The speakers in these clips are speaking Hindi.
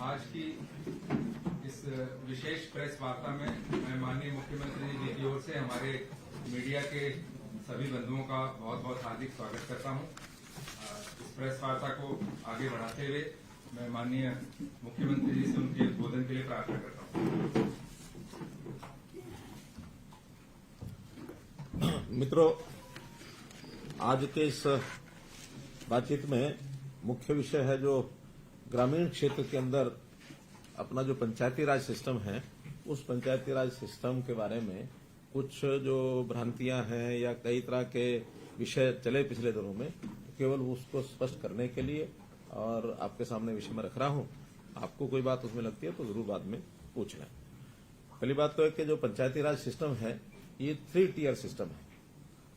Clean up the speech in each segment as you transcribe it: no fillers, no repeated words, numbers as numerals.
आज की इस विशेष प्रेस वार्ता में मैं माननीय मुख्यमंत्री जी की ओर से हमारे मीडिया के सभी बंधुओं का बहुत बहुत हार्दिक स्वागत करता हूं। इस प्रेस वार्ता को आगे बढ़ाते हुए मैं माननीय मुख्यमंत्री जी से उनके उद्बोधन के लिए प्रार्थना करता हूं। मित्रों, आज के इस बातचीत में मुख्य विषय है जो ग्रामीण क्षेत्र के अंदर अपना जो पंचायती राज सिस्टम है, उस पंचायती राज सिस्टम के बारे में कुछ जो भ्रांतियां हैं या कई तरह के विषय चले पिछले दिनों में, केवल उसको स्पष्ट करने के लिए और आपके सामने विषय में रख रहा हूं। आपको कोई बात उसमें लगती है तो जरूर बाद में पूछ लें। पहली बात तो है कि जो पंचायती राज सिस्टम है ये 3 टियर सिस्टम है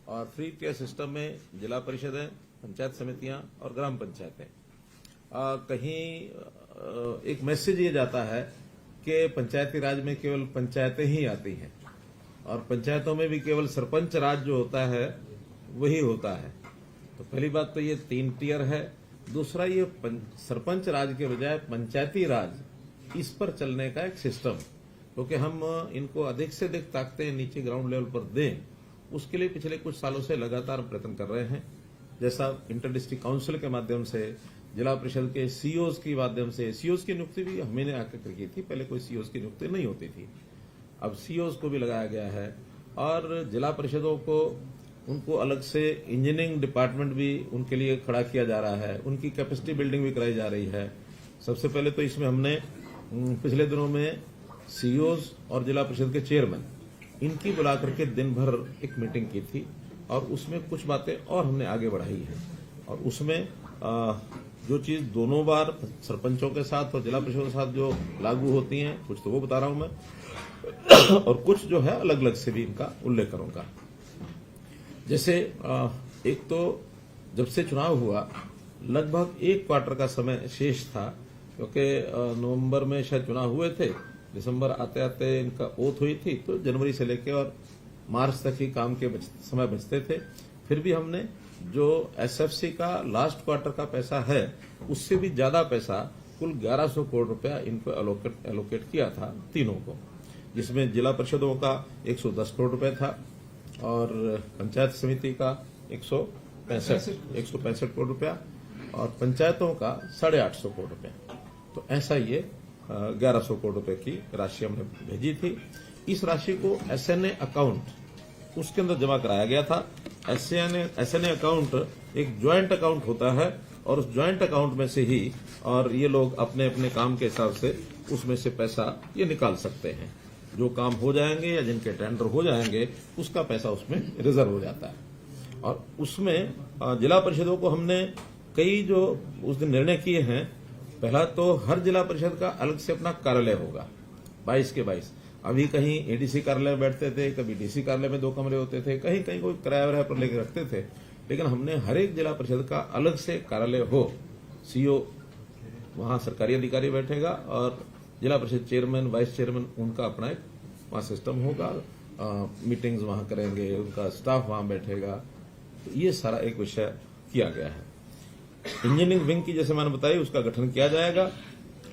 और 3 टियर सिस्टम में जिला परिषदें, पंचायत समितियां और ग्राम पंचायतें। कहीं एक मैसेज ये जाता है कि पंचायती राज में केवल पंचायतें ही आती हैं और पंचायतों में भी केवल सरपंच राज जो होता है वही होता है। तो पहली बात तो ये 3 टियर है। दूसरा, ये सरपंच राज के बजाय पंचायती राज, इस पर चलने का एक सिस्टम, क्योंकि हम इनको अधिक से अधिक ताकतें नीचे ग्राउंड लेवल पर दें, उसके लिए पिछले कुछ सालों से लगातार प्रयत्न कर रहे हैं। जैसा इंटर डिस्ट्रिक्ट काउंसिल के माध्यम से, जिला परिषद के सीओज के माध्यम से, सीओज की नियुक्ति भी हमने आकर की थी, पहले कोई सीओज की नियुक्ति नहीं होती थी, अब सीओज को भी लगाया गया है। और जिला परिषदों को उनको अलग से इंजीनियरिंग डिपार्टमेंट भी उनके लिए खड़ा किया जा रहा है, उनकी कैपेसिटी बिल्डिंग भी कराई जा रही है। सबसे पहले तो इसमें हमने पिछले दिनों में सीओज और जिला परिषद के चेयरमैन, इनकी बुला करके दिन भर एक मीटिंग की थी और उसमें कुछ बातें और हमने आगे बढ़ाई है। और उसमें जो चीज दोनों बार सरपंचों के साथ और जिला परिषद के साथ जो लागू होती हैं, कुछ तो वो बता रहा हूं मैं और कुछ जो है अलग अलग से भी इनका उल्लेख करूंगा। जैसे एक तो जब से चुनाव हुआ लगभग 1 क्वार्टर का समय शेष था, क्योंकि नवंबर में शायद चुनाव हुए थे, दिसंबर आते आते इनका ओथ हुई थी, तो जनवरी से लेकर और मार्च तक ही काम के समय बचते थे। फिर भी हमने जो एसएफसी का लास्ट क्वार्टर का पैसा है उससे भी ज्यादा पैसा, कुल 1100 करोड़ रुपया इनको एलोकेट किया था तीनों को, जिसमें जिला परिषदों का 110 करोड़ रुपया था और पंचायत समिति का 165 करोड़ रुपया और पंचायतों का 850 करोड़ रुपया। तो ऐसा ये 1100 करोड़ रुपए की राशि हमने भेजी थी। इस राशि को एसएनए अकाउंट, उसके अंदर जमा कराया गया था। एसएनए अकाउंट एक ज्वाइंट अकाउंट होता है और उस ज्वाइंट अकाउंट में से ही और ये लोग अपने अपने काम के हिसाब से उसमें से पैसा ये निकाल सकते हैं। जो काम हो जाएंगे या जिनके टेंडर हो जाएंगे उसका पैसा उसमें रिजर्व हो जाता है। और उसमें जिला परिषदों को हमने कई जो उस दिन निर्णय किए हैं, पहला तो हर जिला परिषद का अलग से अपना कार्यालय होगा, 22 के 22। अभी कहीं एडीसी कार्यालय में बैठते थे, कभी डीसी कार्यालय में 2 कमरे होते थे, कहीं कहीं कोई किराया पर लेकर रखते थे, लेकिन हमने हर एक जिला परिषद का अलग से कार्यालय हो। सीओ वहां सरकारी अधिकारी बैठेगा और जिला परिषद चेयरमैन, वाइस चेयरमैन, उनका अपना एक वहां सिस्टम होगा, मीटिंग्स वहां करेंगे, उनका स्टाफ वहां बैठेगा। तो ये सारा एक विषय किया गया है। इंजीनियरिंग विंग की जैसे मैंने बताई, उसका गठन किया जाएगा।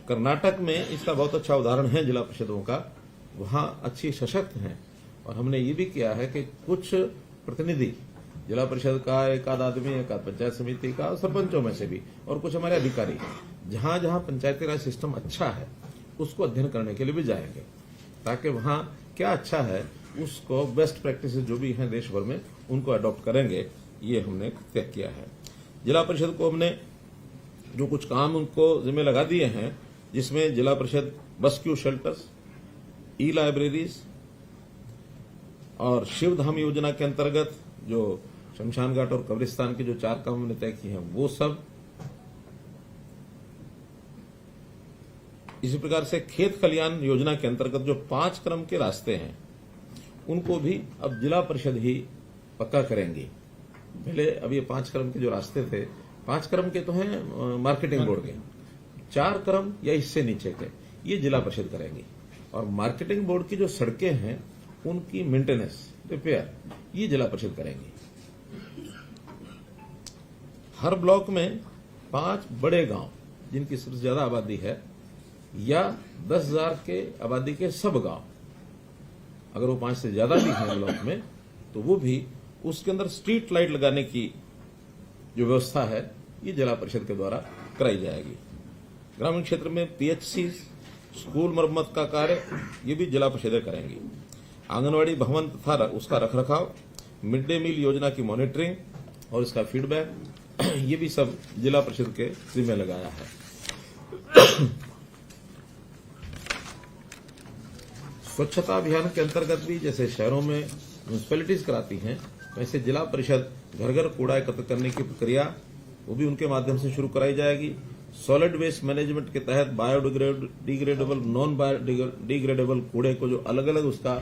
कर्नाटक में इसका बहुत अच्छा उदाहरण है जिला परिषदों का, वहां अच्छी सशक्त हैं और हमने ये भी किया है कि कुछ प्रतिनिधि जिला परिषद का, एक आध आदमी, एक आध पंचायत समिति का, सरपंचों में से भी, और कुछ हमारे अधिकारी जहां जहां पंचायती राज सिस्टम अच्छा है उसको अध्ययन करने के लिए भी जाएंगे, ताकि वहां क्या अच्छा है उसको बेस्ट प्रैक्टिस जो भी हैं देश भर में उनको अडॉप्ट करेंगे। ये हमने तय किया है। जिला परिषद को हमने जो कुछ काम उनको जिम्मे लगा दिए हैं, जिसमें जिला परिषद बस क्यू शेल्टर्स, ई लाइब्रेरीज और शिवधाम योजना के अंतर्गत जो शमशान घाट और कब्रिस्तान के जो 4 काम हमने तय किए हैं वो सब, इसी प्रकार से खेत खलियान योजना के अंतर्गत जो 5 क्रम के रास्ते हैं उनको भी अब जिला परिषद ही पक्का करेंगी। पहले अब ये 5 क्रम के जो रास्ते थे, 5 क्रम के तो हैं मार्केटिंग बोर्ड के, 4 क्रम या इससे नीचे के ये जिला परिषद करेंगी। और मार्केटिंग बोर्ड की जो सड़कें हैं उनकी मेंटेनेंस, रिपेयर, ये जिला परिषद करेंगी। हर ब्लॉक में 5 बड़े गांव जिनकी सबसे ज्यादा आबादी है या 10,000 के आबादी के सब गांव, अगर वो 5 से ज्यादा भी हैं ब्लॉक में, तो वो भी उसके अंदर स्ट्रीट लाइट लगाने की जो व्यवस्था है ये जिला परिषद के द्वारा कराई जाएगी। ग्रामीण क्षेत्र में पीएचसी, स्कूल मरम्मत का कार्य ये भी जिला परिषदें करेंगी। आंगनवाड़ी भवन तथा उसका रखरखाव, मिड डे मील योजना की मॉनिटरिंग और इसका फीडबैक, ये भी सब जिला परिषद के जिम्मे लगाया है। स्वच्छता अभियान के अंतर्गत भी जैसे शहरों में म्यूनिसिपैलिटीज कराती हैं, वैसे जिला परिषद घर घर कूड़ा एकत्र करने की प्रक्रिया वो भी उनके माध्यम से शुरू कराई जाएगी। सॉलिड वेस्ट मैनेजमेंट के तहत बायोडिग्रेडेबल, नॉन बायोडिग्रेडेबल कूड़े को जो अलग अलग उसका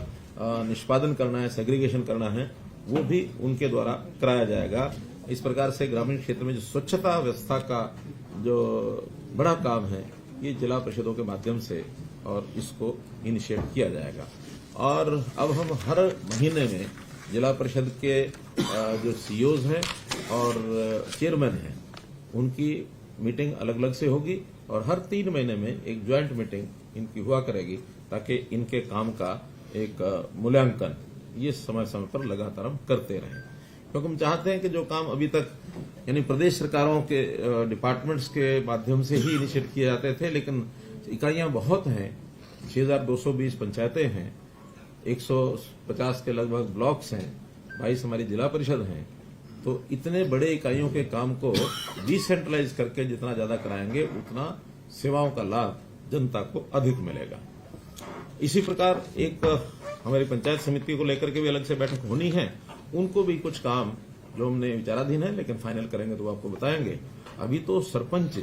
निष्पादन करना है, सेग्रीगेशन करना है, वो भी उनके द्वारा कराया जाएगा। इस प्रकार से ग्रामीण क्षेत्र में जो स्वच्छता व्यवस्था का जो बड़ा काम है ये जिला परिषदों के माध्यम से और इसको इनिशिएट किया जाएगा। और अब हम हर महीने में जिला परिषद के जो सीईओज हैं और चेयरमैन हैं उनकी मीटिंग अलग अलग से होगी और हर 3 महीने में एक ज्वाइंट मीटिंग इनकी हुआ करेगी, ताकि इनके काम का एक मूल्यांकन ये समय समय पर लगातार हम करते रहें। क्योंकि हम चाहते हैं कि जो काम अभी तक यानी प्रदेश सरकारों के डिपार्टमेंट्स के माध्यम से ही इनिशिएट किए जाते थे, लेकिन इकाइयां बहुत हैं, 6,220 पंचायतें हैं, 150 के लगभग ब्लॉक्स हैं, 22 हमारी जिला परिषद हैं, तो इतने बड़े इकाइयों के काम को डिसेंट्रलाइज करके जितना ज्यादा कराएंगे उतना सेवाओं का लाभ जनता को अधिक मिलेगा। इसी प्रकार एक हमारी पंचायत समिति को लेकर के भी अलग से बैठक होनी है, उनको भी कुछ काम जो हमने विचाराधीन है, लेकिन फाइनल करेंगे तो आपको बताएंगे। अभी तो सरपंच,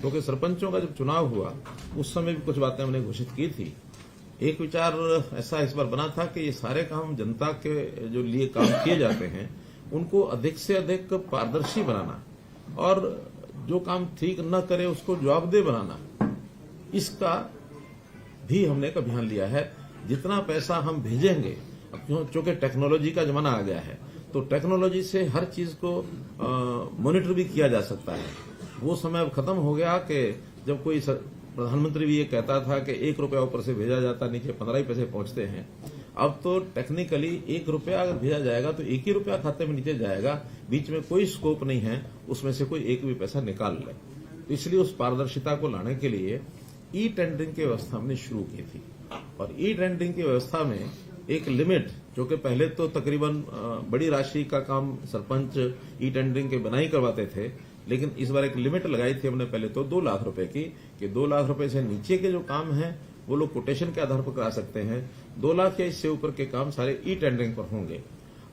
क्योंकि सरपंचों का जब चुनाव हुआ उस समय भी कुछ बातें हमने घोषित की थी। एक विचार ऐसा इस बार बना था कि ये सारे काम जनता के जो लिए काम किए जाते हैं उनको अधिक से अधिक पारदर्शी बनाना और जो काम ठीक न करे उसको जवाबदेह बनाना, इसका भी हमने एक अभियान लिया है। जितना पैसा हम भेजेंगे, अब चूंकि टेक्नोलॉजी का जमाना आ गया है तो टेक्नोलॉजी से हर चीज को मॉनिटर भी किया जा सकता है। वो समय अब खत्म हो गया कि जब कोई प्रधानमंत्री भी ये कहता था कि 1 रुपया ऊपर से भेजा जाता, नीचे 15 ही पैसे पहुंचते हैं। अब तो टेक्निकली 1 रुपया अगर भेजा जाएगा तो 1 ही रुपया खाते में नीचे जाएगा, बीच में कोई स्कोप नहीं है उसमें से कोई एक भी पैसा निकाल ले। तो इसलिए उस पारदर्शिता को लाने के लिए ई टेंडरिंग की व्यवस्था हमने शुरू की थी। और ई टेंडरिंग की व्यवस्था में एक लिमिट, जो कि पहले तो तकरीबन बड़ी राशि का काम सरपंच ई टेंडरिंग के बिना ही करवाते थे, लेकिन इस बार एक लिमिट लगाई थी हमने पहले तो 2 लाख रुपए की, कि 2 लाख रुपए से नीचे के जो काम हैं वो लोग कोटेशन के आधार पर करा सकते हैं। 2 लाख या इससे ऊपर के काम सारे ई टेंडरिंग पर होंगे।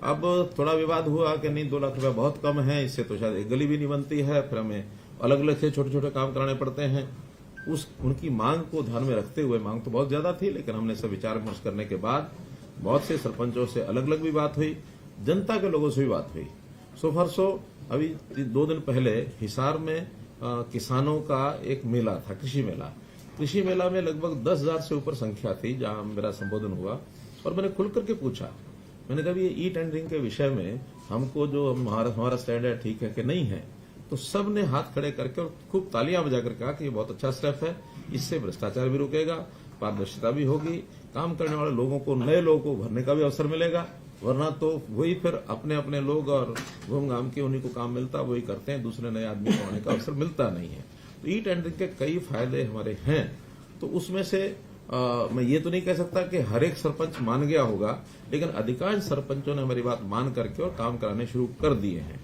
अब थोड़ा विवाद हुआ कि नहीं 2 लाख रुपया बहुत कम है, इससे तो शायद एक गली भी नहीं बनती है, फिर हमें अलग अलग से छोटे छोटे काम कराने पड़ते हैं। उनकी मांग को ध्यान में रखते हुए, मांग तो बहुत ज्यादा थी, लेकिन हमने सब विचार विमर्श करने के बाद बहुत से सरपंचों से अलग अलग भी बात हुई, जनता के लोगों से भी बात हुई। अभी 2 दिन पहले हिसार में किसानों का एक मेला था, कृषि मेला में लगभग 10,000 से ऊपर संख्या थी जहां मेरा संबोधन हुआ। और मैंने खुल करके पूछा, मैंने कहा ये ई टेंडरिंग के विषय में हमको जो हमारा स्टैंड है ठीक है कि नहीं है, तो सब ने हाथ खड़े करके और खूब तालियां बजाकर कहा कि ये बहुत अच्छा स्टेप है, इससे भ्रष्टाचार भी रुकेगा, पारदर्शिता भी होगी, काम करने वाले लोगों को, नए लोगों को भरने का भी अवसर मिलेगा, वरना तो वही फिर अपने अपने लोग और घूम घाम के उन्हीं को काम मिलता वही करते हैं, दूसरे नए आदमी को आने का अवसर मिलता नहीं है। तो ई टेंडरिंग के कई फायदे हमारे हैं। तो उसमें से मैं ये तो नहीं कह सकता कि हर एक सरपंच मान गया होगा, लेकिन अधिकांश सरपंचों ने हमारी बात मान करके और काम कराने शुरू कर दिए हैं।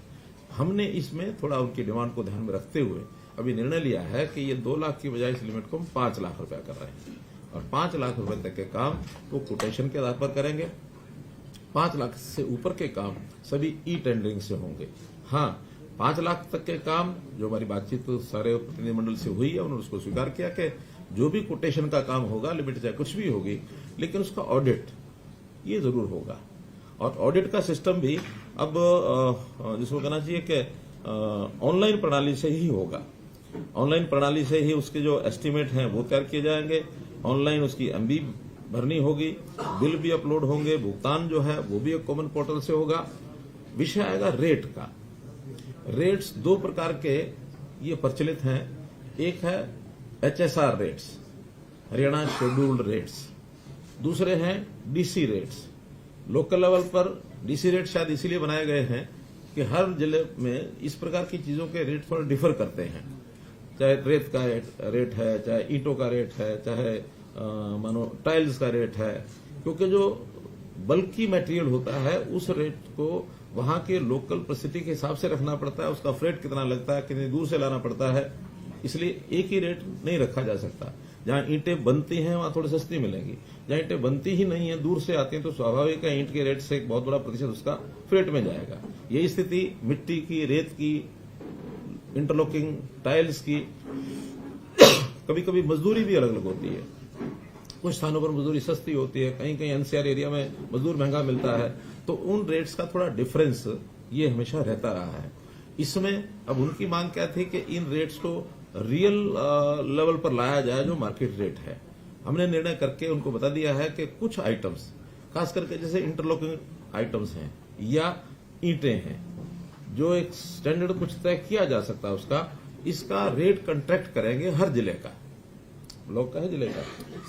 हमने इसमें थोड़ा उनकी डिमांड को ध्यान में रखते हुए अभी निर्णय लिया है कि ये 2 लाख की बजाय इस लिमिट को हम 5 लाख रुपया कर रहे हैं, और 5 लाख रुपए तक के काम वो कोटेशन के आधार पर करेंगे। 5 लाख से ऊपर के काम सभी ई टेंडरिंग से होंगे। हाँ, 5 लाख तक के काम जो हमारी बातचीत तो सारे प्रतिनिधिमंडल से हुई है, उन्होंने उसको स्वीकार किया कि जो भी कोटेशन का काम होगा, लिमिट चाहे कुछ भी होगी, लेकिन उसका ऑडिट ये जरूर होगा। और ऑडिट का सिस्टम भी अब जिसको कहना चाहिए कि ऑनलाइन प्रणाली से ही होगा। ऑनलाइन प्रणाली से ही उसके जो एस्टीमेट हैं वो तैयार किए जाएंगे, ऑनलाइन उसकी एमबी भरनी होगी, बिल भी अपलोड होंगे, भुगतान जो है वो भी एक कॉमन पोर्टल से होगा। विषय आएगा रेट का। रेट्स 2 प्रकार के ये प्रचलित हैं। एक है HSR rates, Haryana scheduled rates, दूसरे हैं डीसी रेट्स। लोकल लेवल पर डीसी रेट शायद इसीलिए बनाए गए हैं कि हर जिले में इस प्रकार की चीजों के रेट थोड़ा डिफर करते हैं, चाहे रेत का रेट है, चाहे ईंटों का रेट है, चाहे मानो टाइल्स का रेट है, क्योंकि जो बल्कि मटेरियल होता है उस रेट को वहां के लोकल परिस्थिति के हिसाब से रखना पड़ता है, उसका फ्रेट कितना लगता है, कितनी दूर से लाना पड़ता है, इसलिए एक ही रेट नहीं रखा जा सकता। जहां ईंटें बनती हैं वहां थोड़ी सस्ती मिलेंगी, जहां ईंटें बनती ही नहीं है, दूर से आती हैं, तो स्वाभाविक है ईंट के रेट से एक बहुत बड़ा प्रतिशत उसका फ्रेट में जाएगा। यही स्थिति मिट्टी की, रेत की, इंटरलॉकिंग टाइल्स की, कभी कभी मजदूरी भी अलग अलग होती है। कुछ स्थानों पर मजदूरी सस्ती होती है, कहीं कहीं एनसीआर एरिया में मजदूर महंगा मिलता है, तो उन रेट्स का थोड़ा डिफरेंस ये हमेशा रहता रहा है। इसमें अब उनकी मांग क्या थी कि इन रेट्स को रियल लेवल पर लाया जाए जो मार्केट रेट है। हमने निर्णय करके उनको बता दिया है कि कुछ आइटम्स, खास करके जैसे इंटरलॉकिंग आइटम्स हैं या ईंटें हैं, जो एक स्टैंडर्ड कुछ तय किया जा सकता है उसका, इसका रेट कंट्रैक्ट करेंगे हर जिले का। ब्लॉक का है, जिले का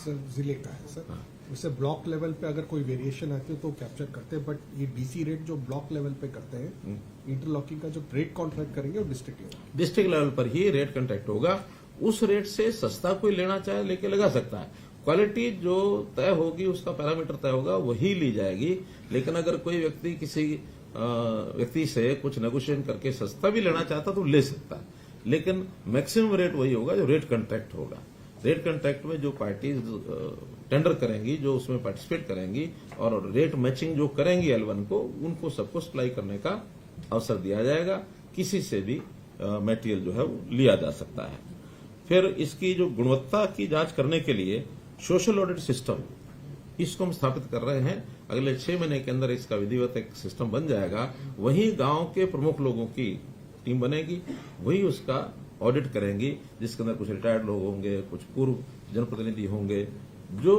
सर, जिले का है सर। वैसे ब्लॉक लेवल पे अगर कोई वेरिएशन आती है तो कैप्चर करते हैं, बट ये डीसी रेट जो ब्लॉक लेवल पे करते हैं, इंटरलॉकिंग का जो रेट कॉन्ट्रैक्ट करेंगे वो डिस्ट्रिक्ट लेवल पर ही रेट कंट्रैक्ट होगा। उस रेट से सस्ता कोई लेना चाहे लेके लगा सकता है। क्वालिटी जो तय होगी, उसका पैरामीटर तय होगा, वही ली जाएगी। लेकिन अगर कोई व्यक्ति किसी व्यक्ति से कुछ नेगोशिएशन करके सस्ता भी लेना चाहता तो ले सकता है, लेकिन मैक्सिमम रेट वही होगा जो रेट कंट्रैक्ट होगा। रेट कंट्रैक्ट में जो पार्टीज टेंडर करेंगी, जो उसमें पार्टिसिपेट करेंगी और रेट मैचिंग जो करेंगी L1 को, उनको सबको सप्लाई करने का अवसर दिया जाएगा। किसी से भी मटेरियल जो है वो लिया जा सकता है। फिर इसकी जो गुणवत्ता की जांच करने के लिए सोशल ऑडिट सिस्टम, इसको हम स्थापित कर रहे हैं। अगले 6 महीने के अंदर इसका विधिवत एक सिस्टम बन जाएगा। वहीं गांव के प्रमुख लोगों की टीम बनेगी, वही उसका ऑडिट करेंगी, जिसके अंदर कुछ रिटायर्ड लोग होंगे, कुछ पूर्व जनप्रतिनिधि होंगे, जो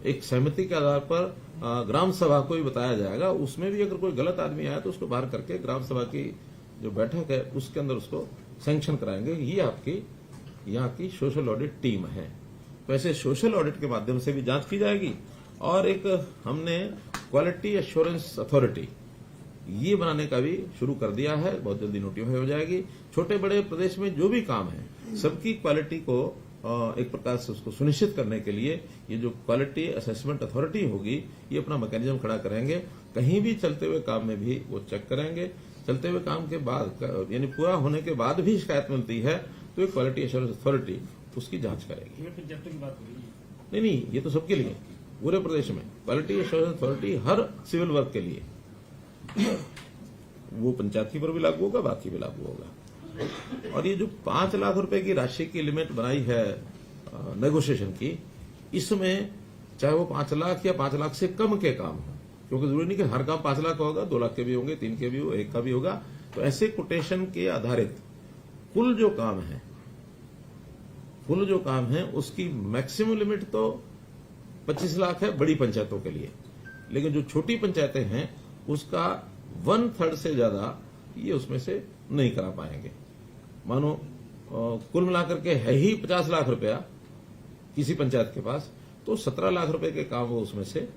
एक सहमति के आधार पर ग्राम सभा को भी बताया जाएगा। उसमें भी अगर कोई गलत आदमी आया तो उसको बाहर करके ग्राम सभा की जो बैठक है उसके अंदर उसको सैंक्शन कराएंगे। ये आपकी यहाँ की सोशल ऑडिट टीम है। वैसे सोशल ऑडिट के माध्यम से भी जांच की जाएगी। और एक हमने क्वालिटी एश्योरेंस अथॉरिटी ये बनाने का भी शुरू कर दिया है, बहुत जल्दी नोटिफाई हो जाएगी। छोटे बड़े प्रदेश में जो भी काम है, सबकी क्वालिटी को एक प्रकार से उसको सुनिश्चित करने के लिए ये जो क्वालिटी असेसमेंट अथॉरिटी होगी, ये अपना मैकेनिज्म खड़ा करेंगे। कहीं भी चलते हुए काम में भी वो चेक करेंगे। चलते हुए काम के बाद, यानी पूरा होने के बाद भी शिकायत मिलती है तो ये क्वालिटी एश्योरेंस अथॉरिटी उसकी जांच करेगी। नहीं, ये तो सबके लिए, पूरे प्रदेश में क्वालिटी एश्योरेंस अथॉरिटी हर सिविल वर्क के लिए, वो पंचायती पर भी लागू होगा, बाकी भी लागू होगा। और ये जो 5 लाख रुपए की राशि की लिमिट बनाई है नेगोशिएशन की, इसमें चाहे वो 5 लाख या 5 लाख से कम के काम हो, क्योंकि जरूरी नहीं कि हर काम 5 लाख का होगा, 2 लाख के भी होंगे, 3 के भी हो, 1 का भी होगा। तो ऐसे कोटेशन के आधारित कुल जो काम है उसकी मैक्सिमम लिमिट तो 25 लाख है बड़ी पंचायतों के लिए, लेकिन जो छोटी पंचायतें हैं उसका 1/3 से ज्यादा ये उसमें से नहीं करा पाएंगे। मानो कुल मिलाकर के है ही 50 लाख रुपया किसी पंचायत के पास, तो 17 लाख रुपए के काम वो उसमें से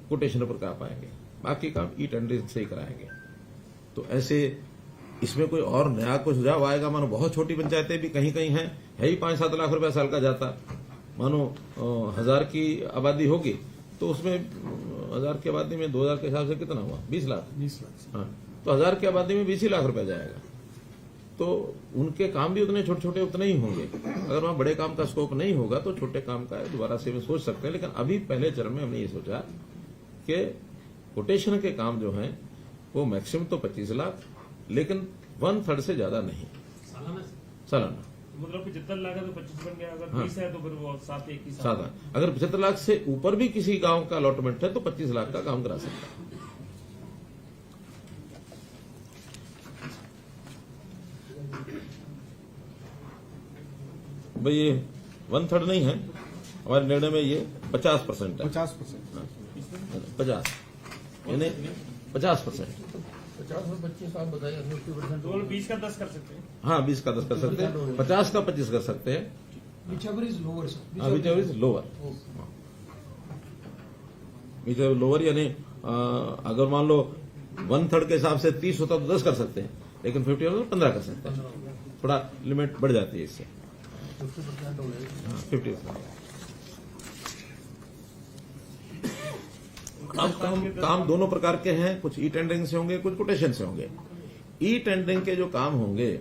कोटेशन पर करा पाएंगे, बाकी काम ई टेंडरिंग से ही कराएंगे। तो ऐसे इसमें कोई और नया कुछ सुझाव आएगा। मानो बहुत छोटी पंचायतें भी कहीं कहीं हैं, है ही 5-7 लाख रुपया साल का जाता। मानो 1000 की आबादी होगी तो उसमें 1000 की आबादी में 2000 के हिसाब से कितना हुआ, 20 लाख। हाँ, तो 1000 की आबादी में 20 लाख रुपया जाएगा। तो उनके काम भी उतने छोटे छोटे उतने ही होंगे। अगर वहां बड़े काम का स्कोप नहीं होगा तो छोटे काम का दोबारा से भी सोच सकते हैं। लेकिन अभी पहले चरण में हमने ये सोचा कि कोटेशन के काम जो हैं वो मैक्सिमम तो 25 लाख, लेकिन 1/3 से ज्यादा नहीं सालाना। मतलब 75 लाख है तो 25 बन गया, अगर 20 है तो फिर वो 7 एक ही साथ। अगर 75 लाख से ऊपर भी किसी गांव का अलॉटमेंट है तो 25 लाख का काम करा सकता है। भाई ये 1/3 नहीं है, हमारे निर्णय में ये 50% है। 50%। 50 यानी 50%। 50 में 25 आप बताइए, 50%। तो 20 का 10 कर सकते हैं। हाँ, 20 का 10 कर सकते हैं, 50 का 25 कर सकते हैं। Whichever is lower, sir. Which ever is lower, which ever lower यानी अगर मान लो 1/3 के हिसाब से 30 होता तो 10 कर सकते हैं, लेकिन 50 होता तो 15 कर सकते हैं। थोड़ा लिमिट बढ़ जाती है इससे। 50% हो जाएगा। 50%। अब काम दोनों प्रकार के हैं, कुछ ई टेंडरिंग से होंगे, कुछ कोटेशन से होंगे। ई टेंडरिंग के जो काम होंगे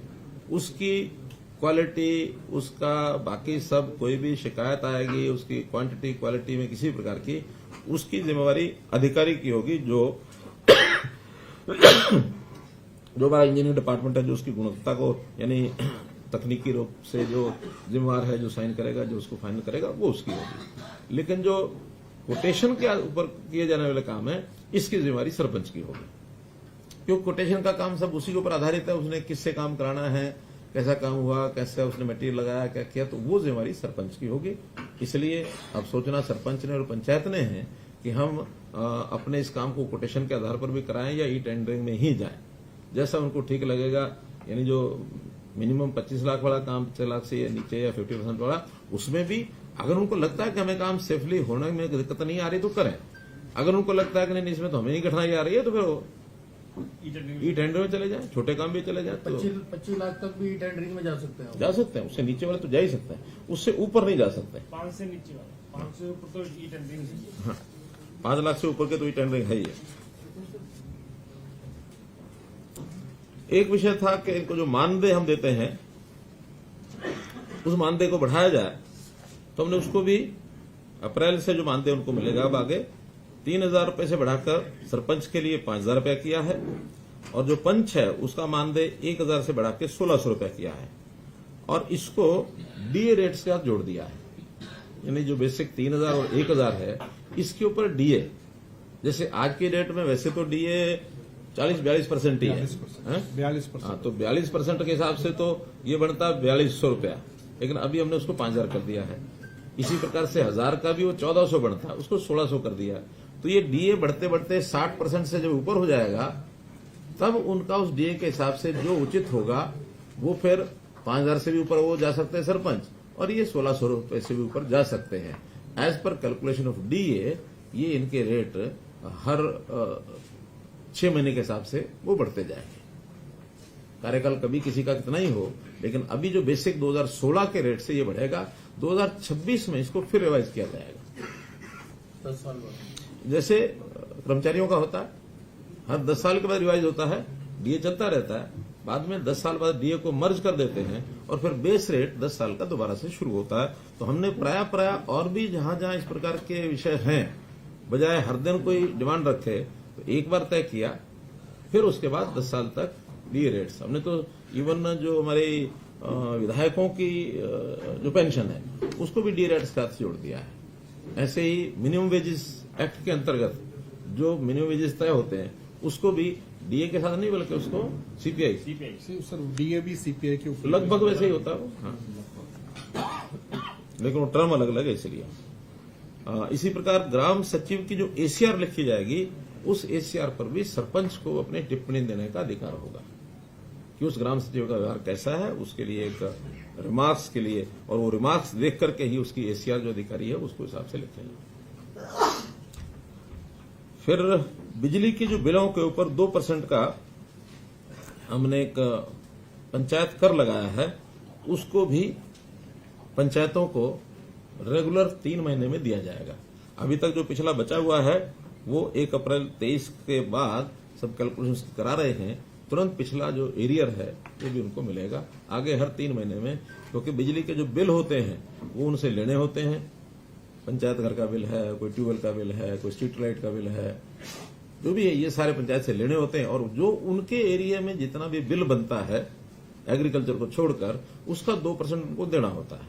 उसकी क्वालिटी, उसका बाकी सब कोई भी शिकायत आएगी, उसकी क्वांटिटी क्वालिटी में किसी प्रकार की, उसकी जिम्मेवारी अधिकारी की होगी, जो हमारा इंजीनियरिंग डिपार्टमेंट है, जो उसकी गुणवत्ता को यानी तकनीकी रूप से जो जिम्मेवार है, जो साइन करेगा, जो उसको फाइनल करेगा, वो उसकी होगी। लेकिन जो कोटेशन के ऊपर किए जाने वाले काम है, इसकी जिम्मेवारी सरपंच की होगी, क्योंकि कोटेशन का काम सब उसी के ऊपर आधारित है। उसने किससे काम कराना है, कैसा काम हुआ, कैसे उसने मटेरियल लगाया, क्या किया, तो वो जिम्मेवारी सरपंच की होगी। इसलिए अब सोचना सरपंच ने और पंचायत ने है कि हम अपने इस काम को कोटेशन के आधार पर भी कराएं या ई टेंडरिंग में ही जाएं, जैसा उनको ठीक लगेगा। यानी जो मिनिमम 25 लाख वाला काम 6 लाख से नीचे या 50% वाला, उसमें भी अगर उनको लगता है कि हमें काम सेफली होने में दिक्कत नहीं आ रही तो करें। अगर उनको लगता है कि नहीं इसमें तो हमें ही कठिनाई आ रही है तो फिर ई टेंडर में चले जाए, छोटे काम भी चले जाए। तो 25 लाख तक भी टेंडरिंग में जा सकते हैं। जा सकते हैं, उससे नीचे वाले तो जा ही सकते हैं, उससे ऊपर नहीं जा सकते। 5 से नीचे वाला, 5 से ऊपर तो ई टेंडरिंग है। हाँ, 5 लाख से ऊपर के तो ई टेंडरिंग है ही है। एक विषय था कि इनको जो मानदेय हम देते हैं, उस मानदेय को बढ़ाया जाए, तो हमने उसको भी अप्रैल से जो मानदेय उनको मिलेगा अब आगे 3,000 रुपए से बढ़ाकर सरपंच के लिए 5,000 रुपया किया है, और जो पंच है उसका मानदेय 1,000 से बढ़ा के 1,600 रुपया किया है, और इसको डीए रेट से साथ जोड़ दिया है। यानी जो बेसिक 3,000 और 1,000 है, इसके ऊपर डीए, जैसे आज की डेट में वैसे तो डीए 40-42% ही है, 42%। हाँ, तो 42% के हिसाब से तो ये बनता है 4,200 रुपया, लेकिन अभी हमने उसको 5,000 कर दिया है। इसी प्रकार से 1,000 का भी वो 1,400 बनता है, उसको 1,600 कर दिया। तो ये डीए बढ़ते बढ़ते 60% से जब ऊपर हो जाएगा, तब उनका उस डीए के हिसाब से जो उचित होगा वो फिर 5,000 से भी ऊपर वो जा सकते हैं सरपंच, और ये 1,600 रुपए से भी ऊपर जा सकते हैं। As per calculation of DA ये इनके रेट हर 6 महीने के हिसाब से वो बढ़ते जाएंगे। कार्यकाल कभी किसी का कितना ही हो, लेकिन अभी जो बेसिक 2016 के रेट से ये बढ़ेगा, 2026 में इसको फिर रिवाइज किया जाएगा। 10 साल बाद जैसे कर्मचारियों का होता है, हर 10 साल के बाद रिवाइज होता है, डीए चलता रहता है, बाद में 10 साल बाद डीए को मर्ज कर देते हैं, और फिर बेस रेट 10 साल का दोबारा से शुरू होता है। तो हमने प्राय और भी जहां जहां इस प्रकार के विषय हैं, बजाय हर दिन कोई डिमांड रखे, तो एक बार तय किया, फिर उसके बाद 10 साल तक डीए रेट्स। हमने तो इवन जो हमारे विधायकों की जो पेंशन है उसको भी डीए रेट्स के साथ जोड़ दिया है। ऐसे ही मिनिमम वेजेस एक्ट के अंतर्गत जो मिनिमम वेजेस तय होते हैं उसको भी डीए के साथ नहीं, बल्कि उसको सीपीआई सर डीए भी सीपीआई के ऊपर लगभग वैसे ही होता है वो। हाँ, लेकिन वो टर्म अलग अलग है इसलिए। इसी प्रकार ग्राम सचिव की जो एसीआर लिखी जाएगी, उस एसीआर पर भी सरपंच को अपनी टिप्पणी देने का अधिकार होगा कि उस ग्राम सचिव का व्यवहार कैसा है, उसके लिए एक रिमार्क्स के लिए, और वो रिमार्क्स देख करके ही उसकी एसीआर जो अधिकारी है उसको हिसाब से लिखेंगे। फिर बिजली की जो बिलों के ऊपर 2% का हमने एक पंचायत कर लगाया है, उसको भी पंचायतों को रेगुलर 3 महीने में दिया जाएगा। अभी तक जो पिछला बचा हुआ है वो 1 अप्रैल 23 के बाद सब कैलकुलेशन करा रहे हैं, तुरंत पिछला जो एरियर है वो भी उनको मिलेगा आगे हर 3 महीने में, क्योंकि बिजली के जो बिल होते हैं वो उनसे लेने होते हैं। पंचायत घर का बिल है, कोई ट्यूबवेल का बिल है, कोई स्ट्रीट लाइट का बिल है, जो भी है ये सारे पंचायत से लेने होते हैं, और जो उनके एरिया में जितना भी बिल बनता है एग्रीकल्चर को छोड़कर, उसका 2% उनको देना होता है,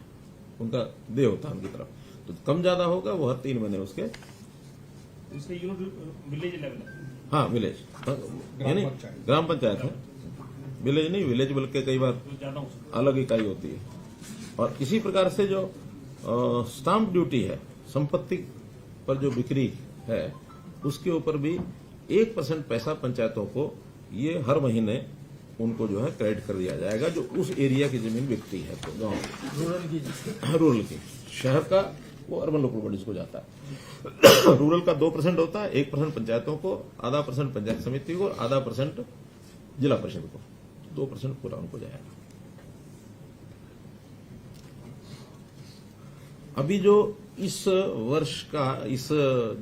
उनका दे होता है उनकी तरफ। तो कम ज्यादा होगा वो हर 3 महीने उसके इसका यूनिट विलेज लेवल है। हाँ विलेज यानी ग्राम पंचायत है, विलेज नहीं, विलेज बल्कि कई बार तो ज्यादा हो सकता अलग इकाई होती है। और इसी प्रकार से जो स्टाम्प ड्यूटी है, संपत्ति पर जो बिक्री है, उसके ऊपर भी 1% पैसा पंचायतों को ये हर महीने उनको जो है क्रेडिट कर दिया जाएगा, जो उस एरिया की जमीन बिकती है तो गाँव रूरल की। शहर का वो अर्बन लोकल बॉडीज को जाता है। रूरल का 2% होता है, 1% पंचायतों को, आधा % पंचायत समिति को, आधा % जिला परिषद को, 2% पूरा उनको जाएगा। अभी जो इस वर्ष का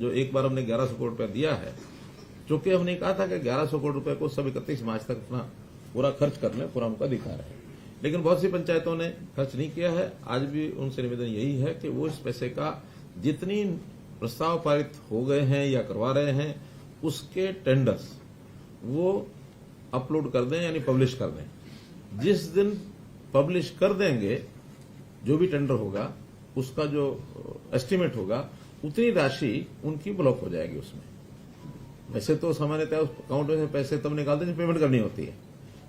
जो एक बार हमने 1100 करोड़ रुपया दिया है, चूंकि हमने कहा था कि 1100 करोड़ रुपए को सब 31 मार्च तक अपना पूरा खर्च कर लें, पूरा उनका अधिकार है, लेकिन बहुत सी पंचायतों ने खर्च नहीं किया है। आज भी उनसे निवेदन यही है कि वो इस पैसे का जितनी प्रस्ताव पारित हो गए हैं या करवा रहे हैं उसके टेंडर्स वो अपलोड कर दें, यानी पब्लिश कर दें। जिस दिन पब्लिश कर देंगे जो भी टेंडर होगा उसका जो एस्टीमेट होगा उतनी राशि उनकी ब्लॉक हो जाएगी उसमें। वैसे तो सामान्यतः उस अकाउंट में से पैसे तब निकालते हैं जब पेमेंट करनी होती है,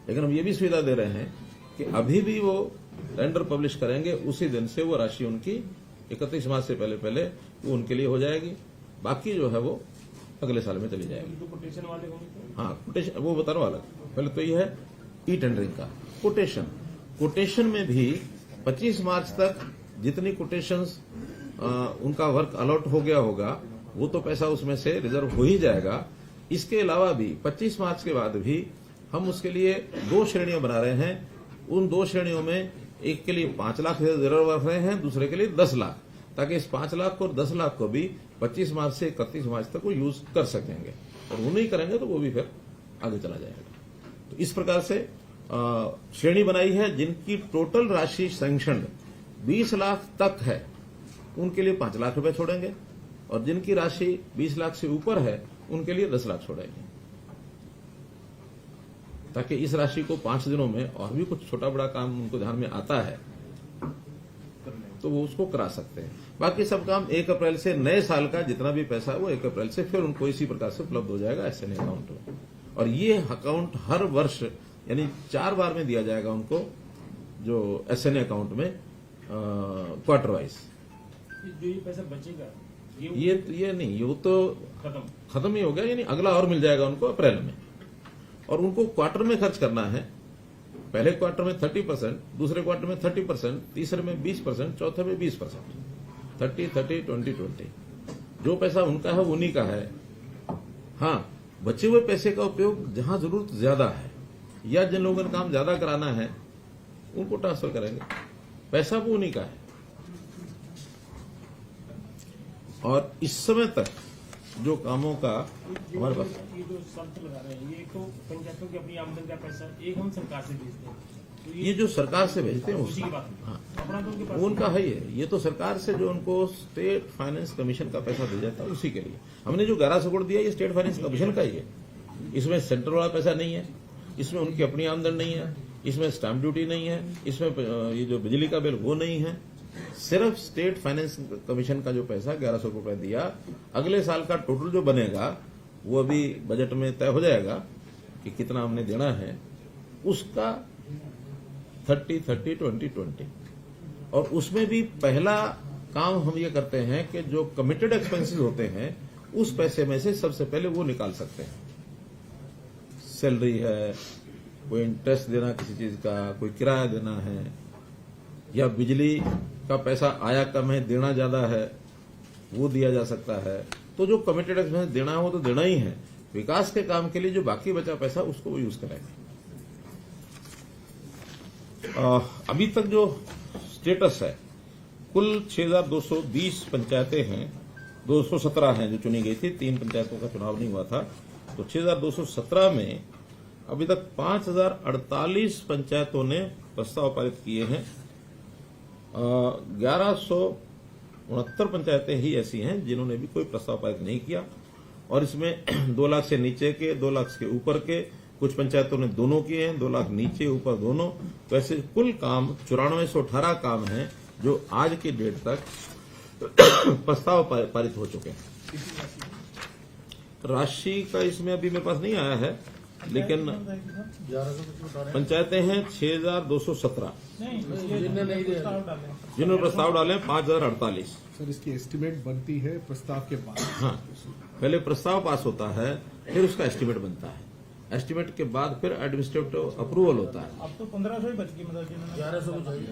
लेकिन हम ये भी सुविधा दे रहे हैं कि अभी भी वो टेंडर पब्लिश करेंगे उसी दिन से वो राशि उनकी 31 मार्च से पहले वो उनके लिए हो जाएगी, बाकी जो है वो अगले साल में चली जाएगी। तो कोटेशन वाले होंगे। हाँ, कोटेशन वो बता रहा हूं अलग। पहले तो ये है ई टेंडरिंग का कोटेशन में भी 25 मार्च तक जितनी कोटेशंस उनका वर्क अलॉट हो गया होगा वो तो पैसा उसमें से रिजर्व हो ही जाएगा। इसके अलावा भी 25 मार्च के बाद भी हम उसके लिए 2 श्रेणियां बना रहे हैं। उन 2 श्रेणियों में एक के लिए 5 लाख रिजर्व रख रहे हैं, दूसरे के लिए 10 लाख, ताकि इस 5 लाख और 10 लाख को भी 25 मार्च से 31 मार्च तक वो यूज कर सकेंगे, और वो नहीं करेंगे तो वो भी फिर आगे चला जाएगा। तो इस प्रकार से श्रेणी बनाई है। जिनकी टोटल राशि सैंक्शन 20 लाख तक है उनके लिए 5 लाख रुपए छोड़ेंगे, और जिनकी राशि 20 लाख से ऊपर है उनके लिए 10 लाख छोड़ेंगे, ताकि इस राशि को 5 दिनों में और भी कुछ छोटा बड़ा काम उनको ध्यान में आता है तो वो उसको करा सकते हैं। बाकी सब काम 1 अप्रैल से नए साल का जितना भी पैसा है वो 1 अप्रैल से फिर उनको इसी प्रकार से उपलब्ध हो जाएगा एसएनए अकाउंट में। और ये अकाउंट हर वर्ष यानी 4 बार में दिया जाएगा उनको, जो एसएनए अकाउंट में क्वार्टर वाइज। जो ये पैसा बचेगा ये नहीं, ये तो खत्म ही हो गया, यानी अगला और मिल जाएगा उनको अप्रैल में। और उनको क्वार्टर में खर्च करना है। पहले क्वार्टर में 30%, दूसरे क्वार्टर में 30%, तीसरे में 20%, चौथे में 20%, 30-30-20-20। जो पैसा उनका है वो उन्हीं का है। हाँ, बचे हुए पैसे का उपयोग जहां जरूरत ज्यादा है या जिन लोगों ने काम ज्यादा कराना है उनको ट्रांसफर करेंगे, पैसा वो उन्हीं का है। और इस समय तक जो कामों का हमारे पास ये जो शर्त लगा रहे हैं, ये तो पंचायतों की अपनी आमदनी का पैसा एक हम सरकार से भेजते हैं, तो ये जो सरकार से भेजते हैं उसी की बात है। हाँ, अपना तो उनके पास वो उनका है ही है। ये तो सरकार से जो उनको स्टेट फाइनेंस कमीशन का पैसा दिया जाता है उसी के लिए। हमने जो 1100 करोड़ दिया ये स्टेट फाइनेंस कमीशन का ही है। इसमें सेंट्रल वाला पैसा नहीं है, इसमें उनकी अपनी आमदनी नहीं है, इसमें स्टैंप ड्यूटी नहीं है, इसमें ये जो बिजली का बिल वो नहीं है। सिर्फ स्टेट फाइनेंस कमीशन का जो पैसा 1100 करोड़ दिया, अगले साल का टोटल जो बनेगा वो अभी बजट में तय हो जाएगा कि कितना हमने देना है, उसका 30-30-20-20। और उसमें भी पहला काम हम ये करते हैं कि जो कमिटेड एक्सपेंसेस होते हैं उस पैसे में से सबसे पहले वो निकाल सकते हैं। सैलरी है, कोई इंटरेस्ट देना किसी चीज का, कोई किराया देना है, या बिजली का पैसा आया कम है देना ज्यादा है वो दिया जा सकता है। तो जो कमिटेड एक्सपेंस देना हो तो देना ही है। विकास के काम के लिए जो बाकी बचा पैसा उसको वो यूज करेंगे। अभी तक जो स्टेटस है, कुल 6220 पंचायतें हैं, 217 हैं जो चुनी गई थी, 3 पंचायतों का चुनाव नहीं हुआ था, तो 6217 में अभी तक 5048 पंचायतों ने प्रस्ताव पारित किए हैं। 1169 पंचायतें ही ऐसी हैं जिन्होंने भी कोई प्रस्ताव पारित नहीं किया, और इसमें 2 लाख से नीचे के, 2 लाख के ऊपर के, कुछ पंचायतों ने दोनों किए हैं, 2 लाख नीचे ऊपर दोनों। वैसे कुल काम 9418 काम हैं जो आज की डेट तक प्रस्ताव पारित हो चुके हैं। राशि का इसमें अभी मेरे पास नहीं आया है, लेकिन पंचायतें हैं 6217 जिन्होंने प्रस्ताव डाले 5048। सर, इसकी एस्टिमेट बनती है प्रस्ताव के बाद। हाँ, पहले प्रस्ताव पास होता है फिर उसका एस्टिमेट बनता है। एस्टिमेट के बाद फिर एडमिनिस्ट्रेटिव अप्रूवल होता है। अब तो 1500 ही बच गई, मतलब 1100 को चाहिए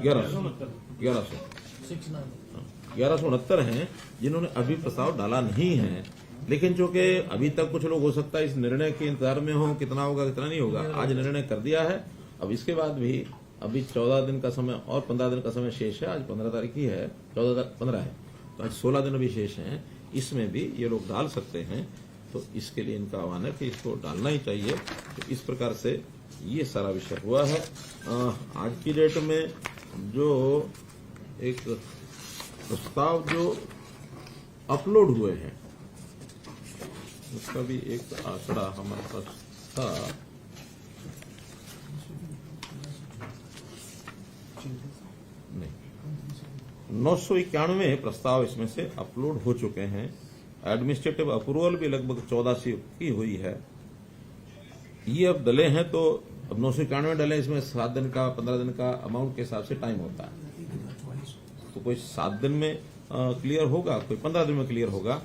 1169 हैं जिन्होंने अभी प्रस्ताव डाला नहीं है। लेकिन चूंकि अभी तक कुछ लोग हो सकता है इस निर्णय के इंतजार में हो, कितना होगा कितना नहीं होगा। आज निर्णय कर दिया है, अब इसके बाद भी अभी 14 दिन का समय और 15 दिन का समय शेष है। आज 15 तारीख ही है, 15 है, तो आज 16 दिन अभी शेष हैं। इसमें भी ये लोग डाल सकते हैं, तो इसके लिए इनका आह्वान है कि इसको डालना ही चाहिए। तो इस प्रकार से ये सारा विषय हुआ है। आज की डेट में जो एक प्रस्ताव जो अपलोड हुए हैं उसका भी एक आंकड़ा हमारे पास था। नहीं, 991 प्रस्ताव इसमें से अपलोड हो चुके हैं। एडमिनिस्ट्रेटिव अप्रूवल भी लगभग 1400 की हुई है। ये अब डले हैं, तो अब 991 डले, इसमें 7 दिन का 15 दिन का अमाउंट के हिसाब से टाइम होता है। तो कोई 7 दिन में क्लियर होगा, कोई 15 दिन में क्लियर होगा।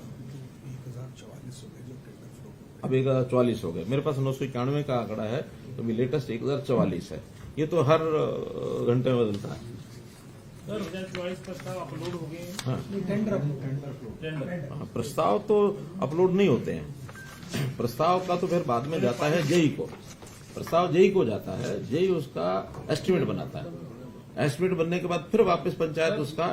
अब 1044 हो गए। मेरे पास 991 का आंकड़ा है, तो अभी लेटेस्ट 1044 है। ये तो हर घंटे में बदलता है। सर 2024 प्रस्ताव अपलोड हो गए। हाँ, टेंडर प्रस्ताव तो अपलोड नहीं होते हैं। प्रस्ताव का तो फिर बाद में जाता है जेई को। प्रस्ताव जेई को जाता है, जेई उसका एस्टिमेट बनाता है। एस्टिमेट बनने के बाद फिर वापस पंचायत उसका